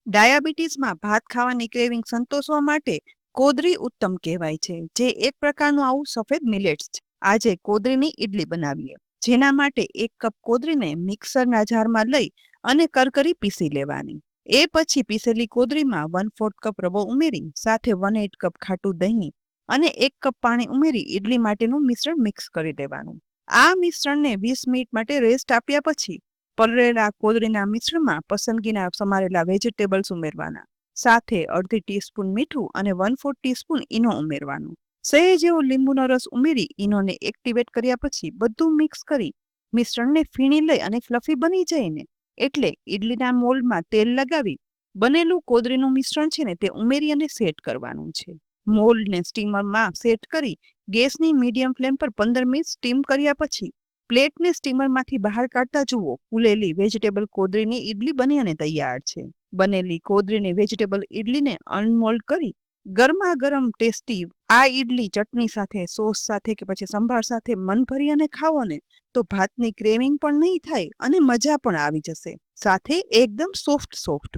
ડાયાબિટીસમાં ભાત ખાવાની ક્રેવિંગ સંતોષવા માટે કોદરી ઉત્તમ કહેવાય છે, જે એક પ્રકારનું આવું સફેદ મિલેટ્સ છે. આજે કોદરીની ઈડલી બનાવીએ, જેના માટે 1 કપ કોદરીને મિક્સરના જારમાં લઈ અને કરકરી પીસી લેવાની. એ પછી પીસેલી કોદરીમાં 1/4 કપ રવો ઉમેરી સાથે 1/8 કપ ખાટું દહીં અને 1 કપ પાણી ઉમેરી ઈડલી માટેનું મિશ્રણ મિક્સ કરી દેવાનું. આ મિશ્રણને 20 મિનિટ માટે રેસ્ટ આપ્યા પછી પલળેલા કોદરીના મિશ્રણમાં પસંદગીના સમારેલા વેજીટેબલ્સ ઉમેરવાના. સાથે અડધી ટીસ્પૂન મીઠું અને 1/4 ટીસ્પૂન ઈનો ઉમેરવાનું. સહેજ જેવો લીંબુનો રસ ઉમેરી ઈનોને એક્ટિવેટ કર્યા પછી બધું મિક્સ કરી મિશ્રણને ફીણી લઈ અને ફ્લફી બની જાય ને એટલે ઈડલીના મોલ્ડમાં તેલ લગાવી બનેલું કોદરીનું મિશ્રણ છે ને તે ઉમેરી અને સેટ કરવાનું છે. મોલ્ડને સ્ટીમરમાં સેટ કરી ગેસની મીડિયમ ફ્લેમ પર 15 મિનિટ સ્ટીમ કર્યા પછી પ્લેટને સ્ટીમરમાંથી બહાર કાઢતા જુઓ, ફૂલેલી વેજીટેબલ કોદરીની ઈડલી બની અને તૈયાર છે. બનેલી કોદરીની વેજીટેબલ ઈડલીને અનમોલ્ડ કરી ગરમા ગરમ ટેસ્ટી આ ઈડલી ચટણી સાથે, સોસ સાથે કે પછી સંભાર સાથે મન ભરી અને ખાવો ને તો ભાતની ક્રેવિંગ પણ નહીં થાય અને મજા પણ આવી જશે. સાથે એકદમ સોફ્ટ.